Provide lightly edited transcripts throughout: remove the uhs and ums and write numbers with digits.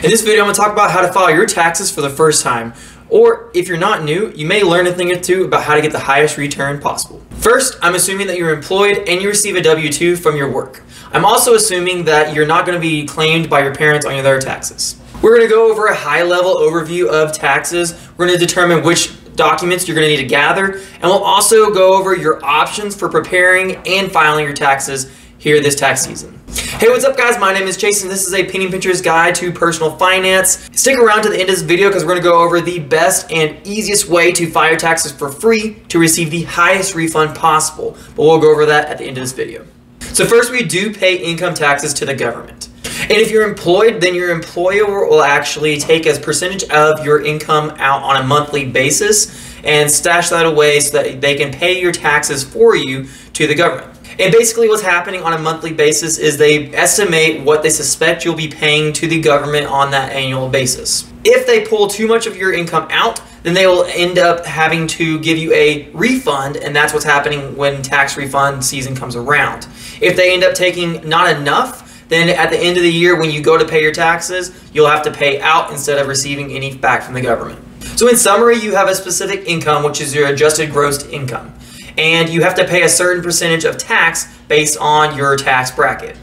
In this video, I'm going to talk about how to file your taxes for the first time. Or if you're not new, you may learn a thing or two about how to get the highest return possible. First, I'm assuming that you're employed and you receive a W-2 from your work. I'm also assuming that you're not going to be claimed by your parents on their taxes. We're going to go over a high-level overview of taxes. We're going to determine which documents you're going to need to gather, and we'll also go over your options for preparing and filing your taxes here this tax season. Hey, what's up guys? My name is Chase and this is a penny pincher's guide to personal finance. Stick around to the end of this video because we're going to go over the best and easiest way to file your taxes for free to receive the highest refund possible. But we'll go over that at the end of this video. So first, we do pay income taxes to the government. And if you're employed, then your employer will actually take a percentage of your income out on a monthly basis and stash that away so that they can pay your taxes for you to the government. And basically what's happening on a monthly basis is they estimate what they suspect you'll be paying to the government on that annual basis. If they pull too much of your income out, then they will end up having to give you a refund, and that's what's happening when tax refund season comes around. If they end up taking not enough, then at the end of the year when you go to pay your taxes, you'll have to pay out instead of receiving any back from the government. So in summary, you have a specific income, which is your adjusted gross income. And you have to pay a certain percentage of tax based on your tax bracket.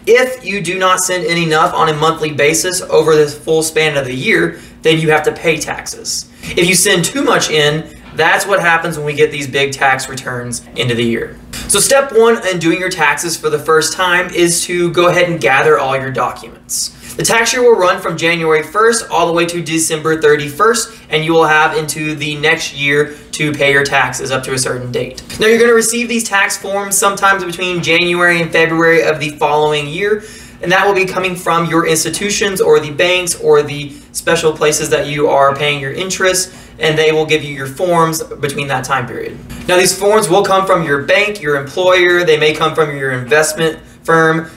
If you do not send in enough on a monthly basis over the full span of the year, then you have to pay taxes. If you send too much in, that's what happens when we get these big tax returns into the year. So step one in doing your taxes for the first time is to go ahead and gather all your documents. The tax year will run from January 1st all the way to December 31st, and you will have into the next year to pay your taxes up to a certain date. Now you're going to receive these tax forms sometimes between January and February of the following year, and that will be coming from your institutions or the banks or the special places that you are paying your interest, and they will give you your forms between that time period. Now these forms will come from your bank, your employer, they may come from your investment firm,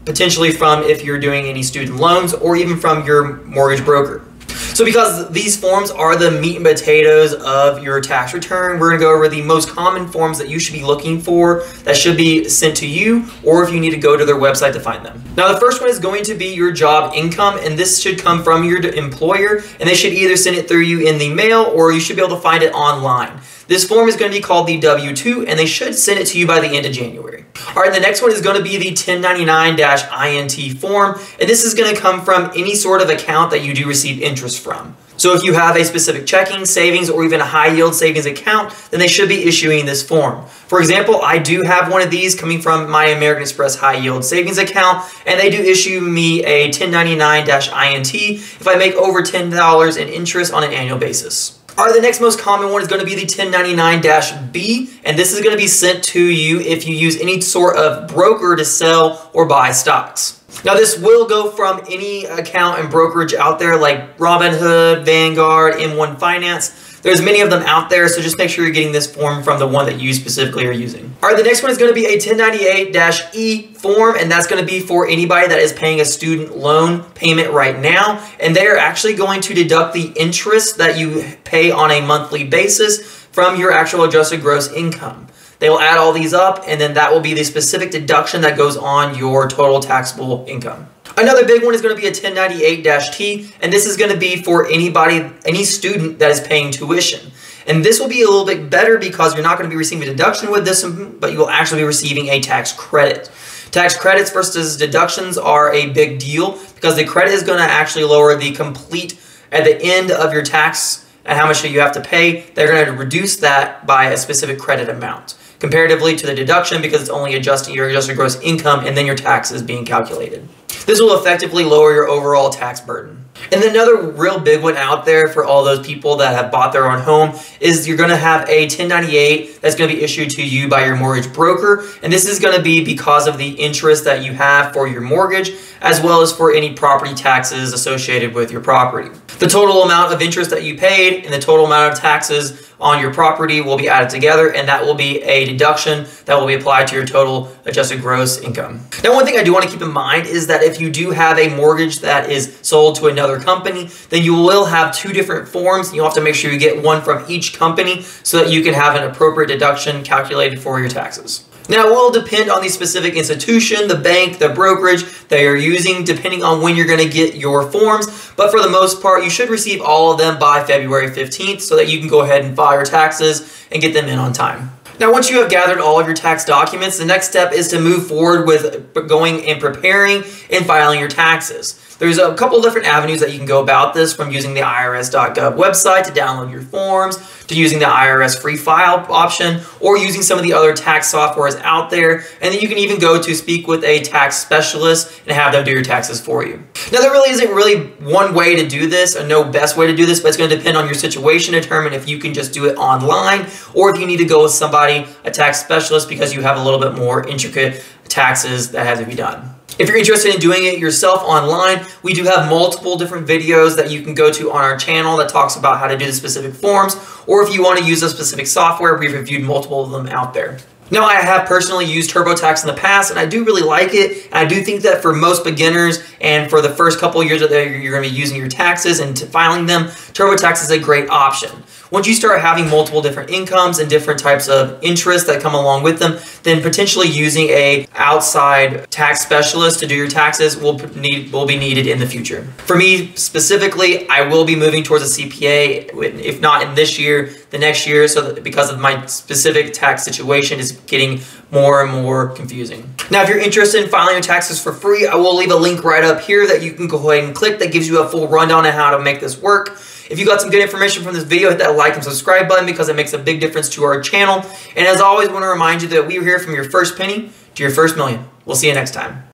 potentially from if you're doing any student loans, or even from your mortgage broker. So because these forms are the meat and potatoes of your tax return, we're going to go over the most common forms that you should be looking for that should be sent to you, or if you need to go to their website to find them. Now the first one is going to be your job income, and this should come from your employer, and they should either send it through you in the mail or you should be able to find it online. This form is going to be called the W-2, and they should send it to you by the end of January. All right, the next one is going to be the 1099-INT form, and this is going to come from any sort of account that you do receive interest from. So if you have a specific checking, savings, or even a high-yield savings account, then they should be issuing this form. For example, I do have one of these coming from my American Express high-yield savings account, and they do issue me a 1099-INT if I make over $10 in interest on an annual basis. All right, the next most common one is going to be the 1099-B, and this is going to be sent to you if you use any sort of broker to sell or buy stocks. Now this will go from any account and brokerage out there like Robinhood, Vanguard, M1 Finance. There's many of them out there, so just make sure you're getting this form from the one that you specifically are using. All right, the next one is going to be a 1098-E form, and that's going to be for anybody that is paying a student loan payment right now, and they are actually going to deduct the interest that you pay on a monthly basis from your actual adjusted gross income. They will add all these up, and then that will be the specific deduction that goes on your total taxable income. Another big one is going to be a 1098-T, and this is going to be for any student that is paying tuition. And this will be a little bit better because you're not going to be receiving a deduction with this, but you will actually be receiving a tax credit. Tax credits versus deductions are a big deal because the credit is going to actually lower the complete, at the end of your tax and how much you have to pay, they're going to reduce that by a specific credit amount, comparatively to the deduction because it's only adjusting your adjusted gross income and then your tax is being calculated. This will effectively lower your overall tax burden. And another real big one out there for all those people that have bought their own home is you're going to have a 1098 that's going to be issued to you by your mortgage broker. And this is going to be because of the interest that you have for your mortgage, as well as for any property taxes associated with your property. The total amount of interest that you paid and the total amount of taxes on your property will be added together, and that will be a deduction that will be applied to your total adjusted gross income. Now, one thing I do want to keep in mind is that if you do have a mortgage that is sold to another company, then you will have two different forms. You'll have to make sure you get one from each company so that you can have an appropriate deduction calculated for your taxes. Now, it will depend on the specific institution, the bank, the brokerage that you're using, depending on when you're going to get your forms. But for the most part, you should receive all of them by February 15th so that you can go ahead and file your taxes and get them in on time. Now, once you have gathered all of your tax documents, the next step is to move forward with going and preparing and filing your taxes. There's a couple different avenues that you can go about this, from using the irs.gov website to download your forms, to using the IRS free file option, or using some of the other tax softwares out there. And then you can even go to speak with a tax specialist and have them do your taxes for you. Now, there really isn't really one way to do this, or no best way to do this, but it's going to depend on your situation to determine if you can just do it online or if you need to go with somebody, a tax specialist, because you have a little bit more intricate taxes that have to be done. If you're interested in doing it yourself online, we do have multiple different videos that you can go to on our channel that talks about how to do the specific forms, or if you want to use a specific software, we've reviewed multiple of them out there. Now, I have personally used TurboTax in the past, and I do really like it. And I do think that for most beginners and for the first couple of years that you're going to be using your taxes and filing them, TurboTax is a great option. Once you start having multiple different incomes and different types of interest that come along with them, then potentially using a outside tax specialist to do your taxes will be needed in the future. For me specifically, I will be moving towards a CPA, if not in this year, the next year, so that because of my specific tax situation is getting more and more confusing. Now, if you're interested in filing your taxes for free, I will leave a link right up here that you can go ahead and click that gives you a full rundown on how to make this work. If you got some good information from this video, hit that like and subscribe button because it makes a big difference to our channel. And as always, I want to remind you that we are here from your first penny to your first million. We'll see you next time.